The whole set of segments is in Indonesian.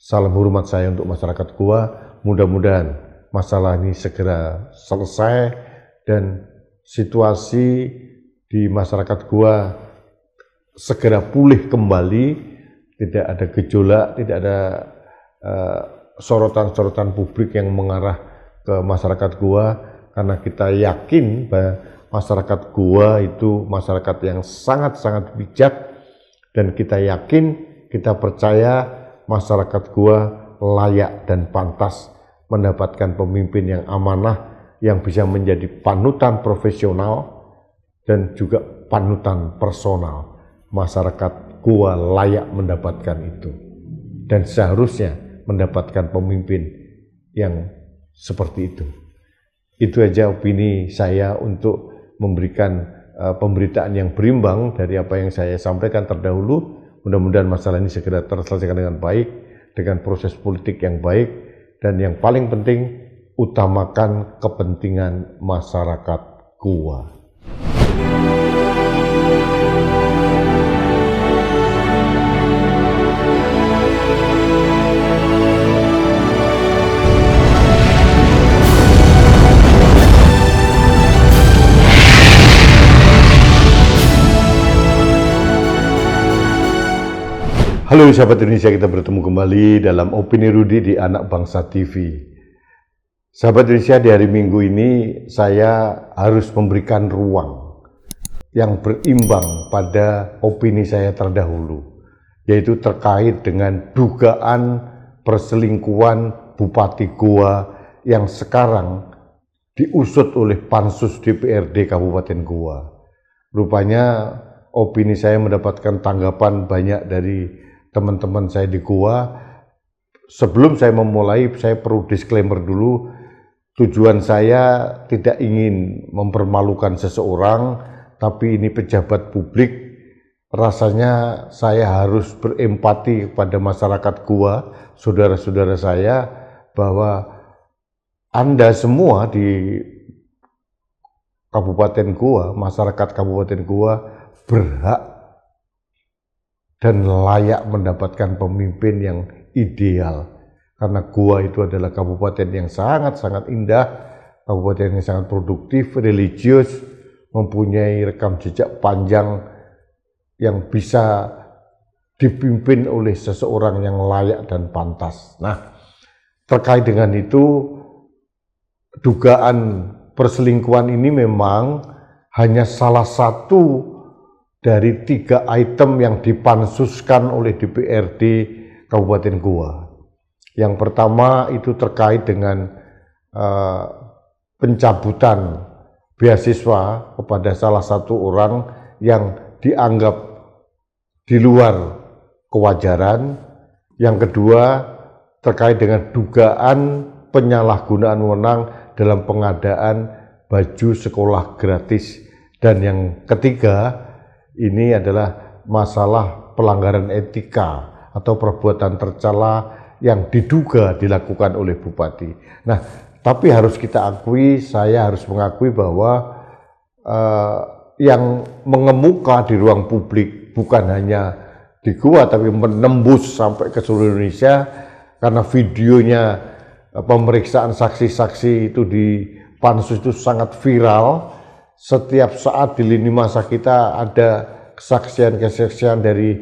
Salam hormat saya untuk masyarakat Goa. Mudah-mudahan masalah ini segera selesai dan situasi di masyarakat Goa segera pulih kembali, tidak ada gejolak, tidak ada sorotan-sorotan publik yang mengarah ke masyarakat Goa, karena kita yakin bahwa masyarakat Goa itu masyarakat yang sangat-sangat bijak, dan kita yakin, kita percaya masyarakat Goa layak dan pantas mendapatkan pemimpin yang amanah, yang bisa menjadi panutan profesional dan juga panutan personal. Masyarakat Goa layak mendapatkan itu dan seharusnya mendapatkan pemimpin yang seperti itu. Itu aja opini saya untuk memberikan pemberitaan yang berimbang dari apa yang saya sampaikan terdahulu. Mudah-mudahan masalah ini segera terselesaikan dengan baik, dengan proses politik yang baik, dan yang paling penting, utamakan kepentingan masyarakat Goa. Halo sahabat Indonesia, kita bertemu kembali dalam Opini Rudi di Anak Bangsa TV. Sahabat Indonesia, di hari Minggu ini saya harus memberikan ruang yang berimbang pada opini saya terdahulu, yaitu terkait dengan dugaan perselingkuhan Bupati Goa yang sekarang diusut oleh Pansus DPRD Kabupaten Goa. Rupanya opini saya mendapatkan tanggapan banyak dari teman-teman saya di Goa. Sebelum saya memulai, saya perlu disclaimer dulu. Tujuan saya tidak ingin mempermalukan seseorang, tapi ini pejabat publik. Rasanya saya harus berempati kepada masyarakat Goa, saudara-saudara saya, bahwa Anda semua di Kabupaten Goa, masyarakat Kabupaten Goa berhak dan layak mendapatkan pemimpin yang ideal. Karena Goa itu adalah kabupaten yang sangat-sangat indah, kabupaten yang sangat produktif, religius, mempunyai rekam jejak panjang yang bisa dipimpin oleh seseorang yang layak dan pantas. Nah, terkait dengan itu, dugaan perselingkuhan ini memang hanya salah satu dari 3 item yang dipansuskan oleh DPRD Kabupaten Goa. Yang pertama itu terkait dengan pencabutan beasiswa kepada salah satu orang yang dianggap di luar kewajaran. Yang kedua terkait dengan dugaan penyalahgunaan wewenang dalam pengadaan baju sekolah gratis. Dan yang ketiga, ini adalah masalah pelanggaran etika atau perbuatan tercela yang diduga dilakukan oleh Bupati. Nah, tapi harus kita akui, saya harus mengakui bahwa yang mengemuka di ruang publik bukan hanya di Goa, tapi menembus sampai ke seluruh Indonesia, karena videonya pemeriksaan saksi-saksi itu di Pansus itu sangat viral. Setiap saat di lini masa kita ada kesaksian-kesaksian dari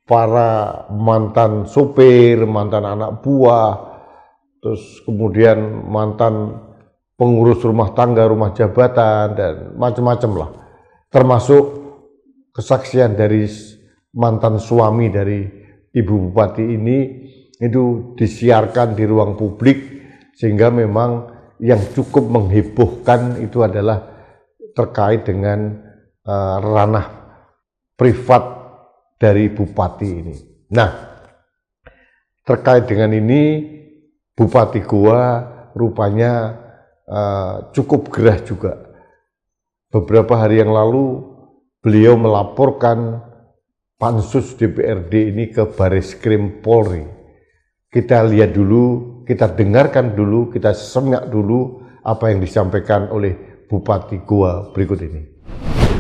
para mantan sopir, mantan anak buah, terus kemudian mantan pengurus rumah tangga, rumah jabatan, dan macam-macam lah. Termasuk kesaksian dari mantan suami dari Ibu Bupati ini, itu disiarkan di ruang publik, sehingga memang yang cukup menghebohkan itu adalah terkait dengan ranah privat dari Bupati ini. Nah, terkait dengan ini, Bupati Goa rupanya cukup gerah juga. Beberapa hari yang lalu, beliau melaporkan Pansus DPRD ini ke Bareskrim Polri. Kita lihat dulu, kita dengarkan dulu, kita semak dulu apa yang disampaikan oleh Bupati Goa berikut ini.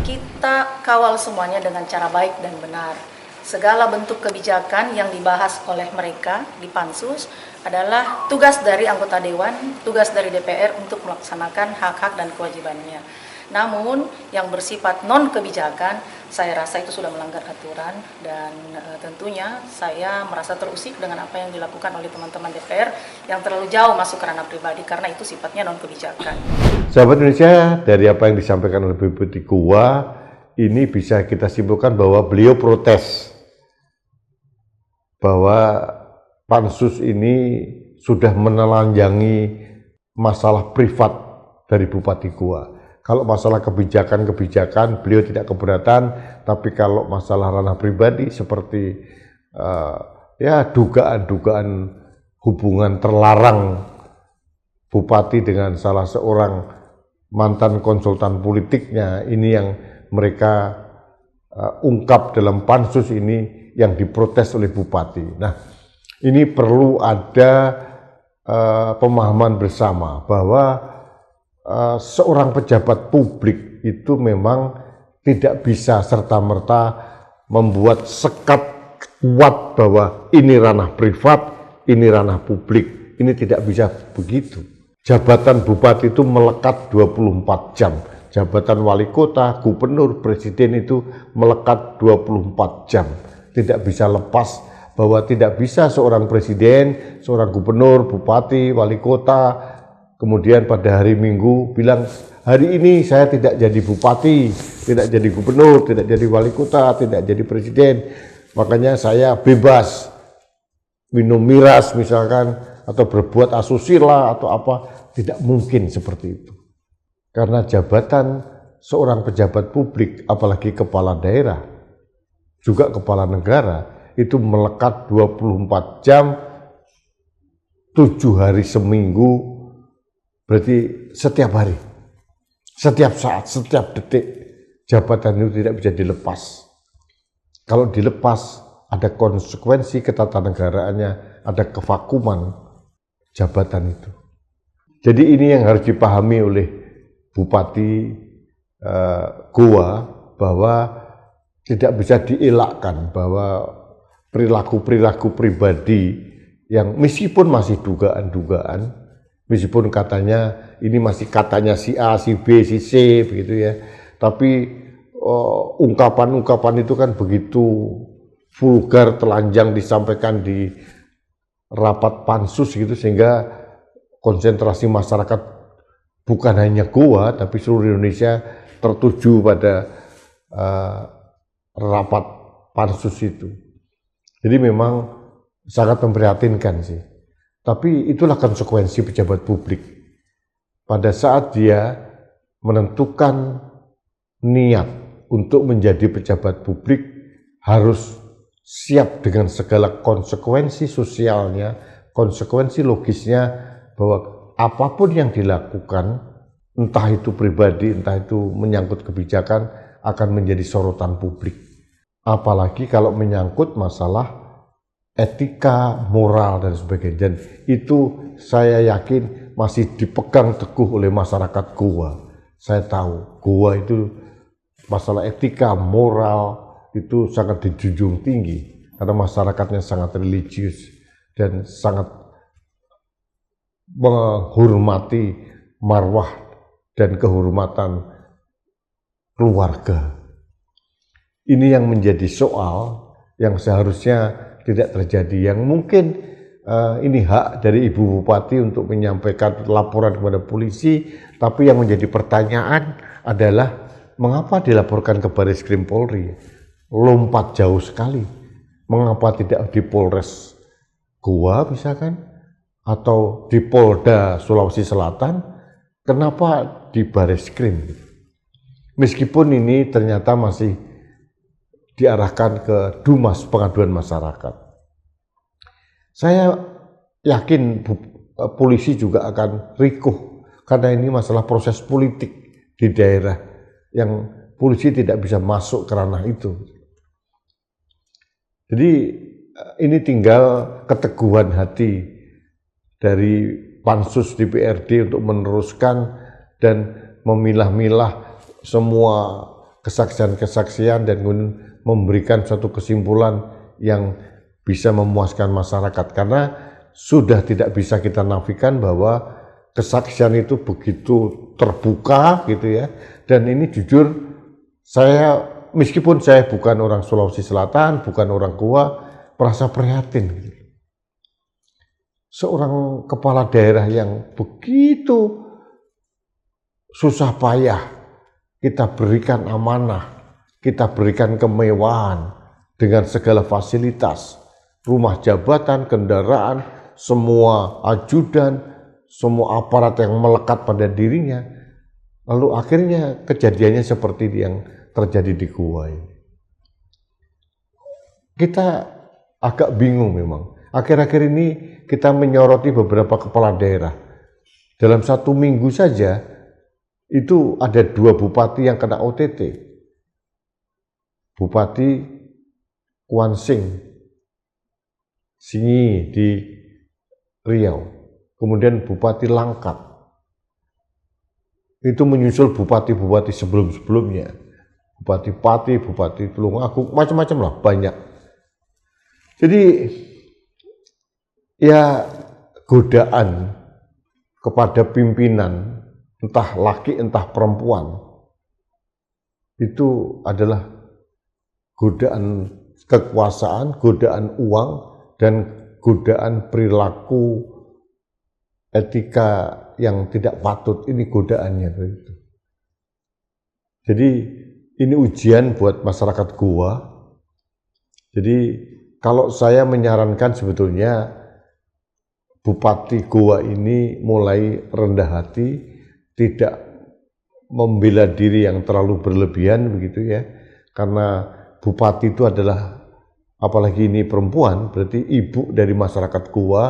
Kita kawal semuanya dengan cara baik dan benar. segala bentuk kebijakan yang dibahas oleh mereka di Pansus adalah tugas dari anggota Dewan, tugas dari DPR untuk melaksanakan hak-hak dan kewajibannya. Namun yang bersifat non-kebijakan, saya rasa itu sudah melanggar aturan dan tentunya saya merasa terusik dengan apa yang dilakukan oleh teman-teman DPR yang terlalu jauh masuk ke ranah pribadi karena itu sifatnya non-kebijakan. Sahabat Indonesia, dari apa yang disampaikan oleh Bupati Goa, ini bisa kita simpulkan bahwa beliau protes bahwa Pansus ini sudah menelanjangi masalah privat dari Bupati Goa. Kalau masalah kebijakan-kebijakan beliau tidak keberatan, tapi kalau masalah ranah pribadi seperti dugaan-dugaan hubungan terlarang Bupati dengan salah seorang mantan konsultan politiknya, ini yang mereka ungkap dalam Pansus ini yang diprotes oleh Bupati. Nah, ini perlu ada pemahaman bersama bahwa seorang pejabat publik itu memang tidak bisa serta-merta membuat sekat kuat bahwa ini ranah privat, ini ranah publik. Ini tidak bisa begitu. Jabatan bupati itu melekat 24 jam. Jabatan wali kota, gubernur, presiden itu melekat 24 jam. Tidak bisa lepas bahwa tidak bisa seorang presiden, seorang gubernur, bupati, wali kota kemudian pada hari Minggu bilang, hari ini saya tidak jadi bupati, tidak jadi gubernur, tidak jadi wali kota, tidak jadi presiden. Makanya saya bebas minum miras misalkan, atau berbuat asusila atau apa. Tidak mungkin seperti itu. Karena jabatan seorang pejabat publik, apalagi kepala daerah, juga kepala negara, itu melekat 24 jam, 7 hari seminggu, berarti setiap hari, setiap saat, setiap detik, jabatan itu tidak bisa dilepas. Kalau dilepas, ada konsekuensi ketatanagaraaannya, ada kevakuman jabatan itu. Jadi ini yang harus dipahami oleh Bupati Goa, bahwa tidak bisa dielakkan bahwa perilaku-perilaku pribadi yang meskipun masih dugaan-dugaan, meskipun katanya ini masih katanya si A, si B, si C begitu ya, tapi ungkapan-ungkapan itu kan begitu vulgar, telanjang disampaikan di rapat pansus gitu, sehingga konsentrasi masyarakat bukan hanya Goa tapi seluruh Indonesia tertuju pada rapat pansus itu. Jadi memang sangat memprihatinkan sih. Tapi itulah konsekuensi pejabat publik. Pada saat dia menentukan niat untuk menjadi pejabat publik, harus siap dengan segala konsekuensi sosialnya, konsekuensi logisnya, bahwa apapun yang dilakukan, entah itu pribadi, entah itu menyangkut kebijakan, akan menjadi sorotan publik. Apalagi kalau menyangkut masalah etika, moral, dan sebagainya. Dan itu saya yakin masih dipegang teguh oleh masyarakat Goa. Saya tahu Goa itu masalah etika, moral itu sangat dijunjung tinggi karena masyarakatnya sangat religius dan sangat menghormati marwah dan kehormatan keluarga. Ini yang menjadi soal yang seharusnya tidak terjadi, yang mungkin ini hak dari Ibu Bupati untuk menyampaikan laporan kepada polisi, tapi yang menjadi pertanyaan adalah mengapa dilaporkan ke Bareskrim Polri? Lompat jauh sekali. Mengapa tidak di Polres Goa misalkan, atau di Polda Sulawesi Selatan? Kenapa di Bareskrim? Meskipun ini ternyata masih diarahkan ke Dumas Pengaduan Masyarakat. Saya yakin polisi juga akan rikuh karena ini masalah proses politik di daerah yang polisi tidak bisa masuk ke ranah itu. Jadi ini tinggal keteguhan hati dari Pansus DPRD untuk meneruskan dan memilah-milah semua kesaksian-kesaksian dan memberikan suatu kesimpulan yang bisa memuaskan masyarakat, karena sudah tidak bisa kita nafikan bahwa kesaksian itu begitu terbuka gitu ya. Dan ini jujur, saya meskipun saya bukan orang Sulawesi Selatan, bukan orang Goa, merasa prihatin gitu. Seorang kepala daerah yang begitu susah payah kita berikan amanah, kita berikan kemewahan dengan segala fasilitas, rumah jabatan, kendaraan, semua ajudan, semua aparat yang melekat pada dirinya. Lalu akhirnya kejadiannya seperti yang terjadi di Goa ini. Kita agak bingung memang. Akhir-akhir ini kita menyoroti beberapa kepala daerah. Dalam 1 minggu saja, itu ada 2 bupati yang kena OTT. Bupati Kuansing, Singi di Riau, kemudian Bupati Langkat. Itu menyusul bupati-bupati sebelum-sebelumnya. Bupati Pati, Bupati Tulungagung, macam-macam lah, banyak. Jadi, ya godaan kepada pimpinan, entah laki entah perempuan, itu adalah godaan kekuasaan, godaan uang, dan godaan perilaku etika yang tidak patut. Ini godaannya begitu. Jadi ini ujian buat masyarakat Goa. Jadi kalau saya menyarankan sebetulnya Bupati Goa ini mulai rendah hati, tidak membela diri yang terlalu berlebihan begitu ya. Karena bupati itu adalah, apalagi ini perempuan, berarti ibu dari masyarakat Goa,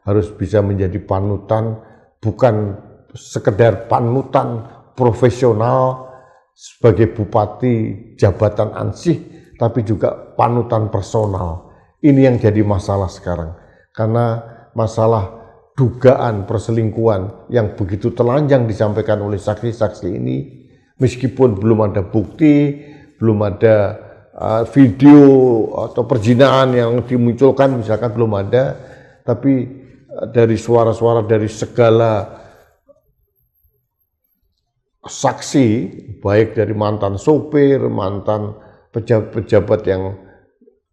harus bisa menjadi panutan, bukan sekedar panutan profesional sebagai bupati jabatan ansih, tapi juga panutan personal. Ini yang jadi masalah sekarang. Karena masalah dugaan perselingkuhan yang begitu telanjang disampaikan oleh saksi-saksi ini, meskipun belum ada bukti, belum ada video atau perzinaan yang dimunculkan, misalkan belum ada, tapi dari suara-suara dari segala saksi, baik dari mantan sopir, mantan pejabat-pejabat yang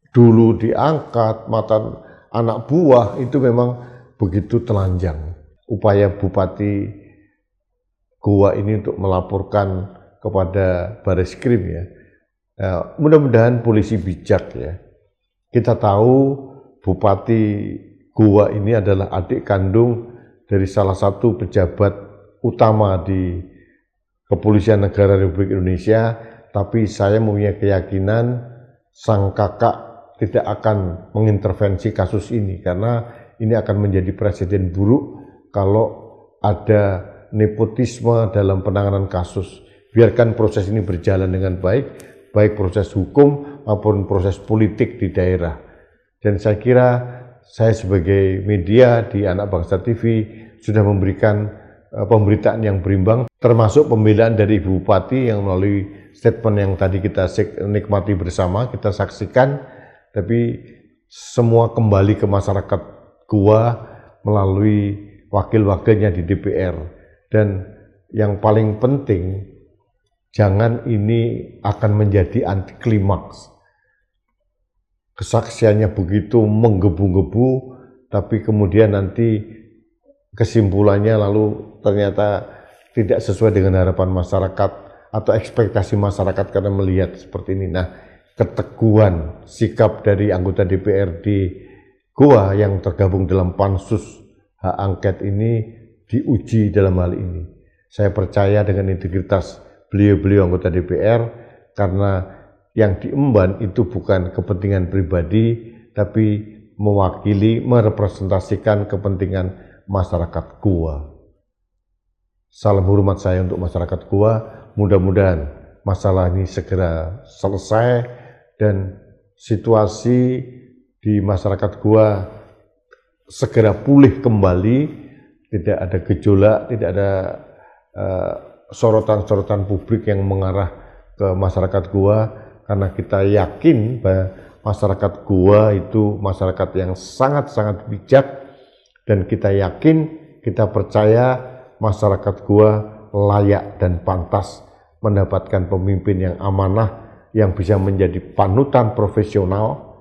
dulu diangkat, mantan anak buah, itu memang begitu telanjang. Upaya Bupati Goa ini untuk melaporkan kepada Bareskrim ya. Mudah-mudahan polisi bijak ya. Kita tahu Bupati Goa ini adalah adik kandung dari salah satu pejabat utama di Kepolisian Negara Republik Indonesia, tapi saya mempunyai keyakinan sang kakak tidak akan mengintervensi kasus ini, karena ini akan menjadi presiden buruk kalau ada nepotisme dalam penanganan kasus. Biarkan proses ini berjalan dengan baik, baik proses hukum maupun proses politik di daerah. Dan saya kira saya sebagai media di Anak Bangsa TV sudah memberikan pemberitaan yang berimbang, termasuk pembelaan dari Ibu Bupati yang melalui statement yang tadi kita nikmati bersama, kita saksikan. Tapi semua kembali ke masyarakat Goa melalui wakil-wakilnya di DPR. Dan yang paling penting, jangan ini akan menjadi anti klimaks. Kesaksiannya begitu menggebu-gebu, tapi kemudian nanti kesimpulannya lalu ternyata tidak sesuai dengan harapan masyarakat atau ekspektasi masyarakat karena melihat seperti ini. Nah, keteguhan sikap dari anggota DPRD Goa yang tergabung dalam pansus hak angket ini diuji dalam hal ini. Saya percaya dengan integritas beliau-beliau anggota DPR, karena yang diemban itu bukan kepentingan pribadi, tapi mewakili, merepresentasikan kepentingan masyarakat Goa. Salam hormat saya untuk masyarakat Goa, mudah-mudahan masalah ini segera selesai dan situasi di masyarakat Goa segera pulih kembali, tidak ada gejolak, tidak ada sorotan-sorotan publik yang mengarah ke masyarakat Goa, karena kita yakin bahwa masyarakat Goa itu masyarakat yang sangat-sangat bijak, dan kita yakin, kita percaya masyarakat Goa layak dan pantas mendapatkan pemimpin yang amanah, yang bisa menjadi panutan profesional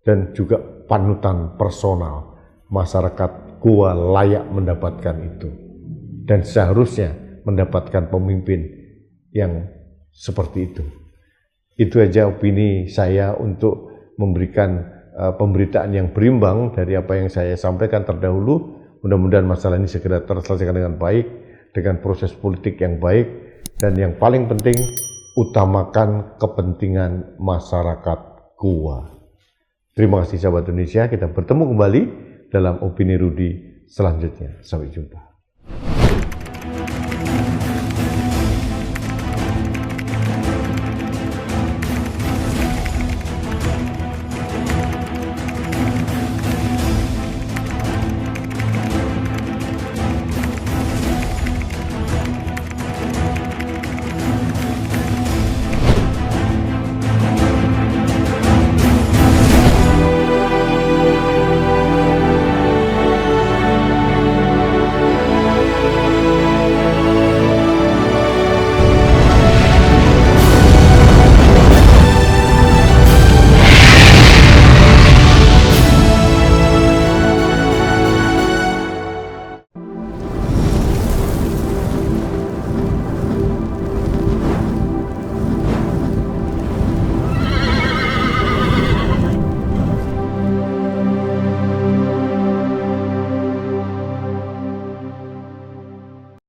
dan juga panutan personal. Masyarakat Goa layak mendapatkan itu dan seharusnya mendapatkan pemimpin yang seperti itu. Itu aja opini saya untuk memberikan pemberitaan yang berimbang dari apa yang saya sampaikan terdahulu. Mudah-mudahan masalah ini segera terselesaikan dengan baik, dengan proses politik yang baik, dan yang paling penting, utamakan kepentingan masyarakat Goa. Terima kasih sahabat Indonesia, kita bertemu kembali dalam Opini Rudi selanjutnya. Sampai jumpa.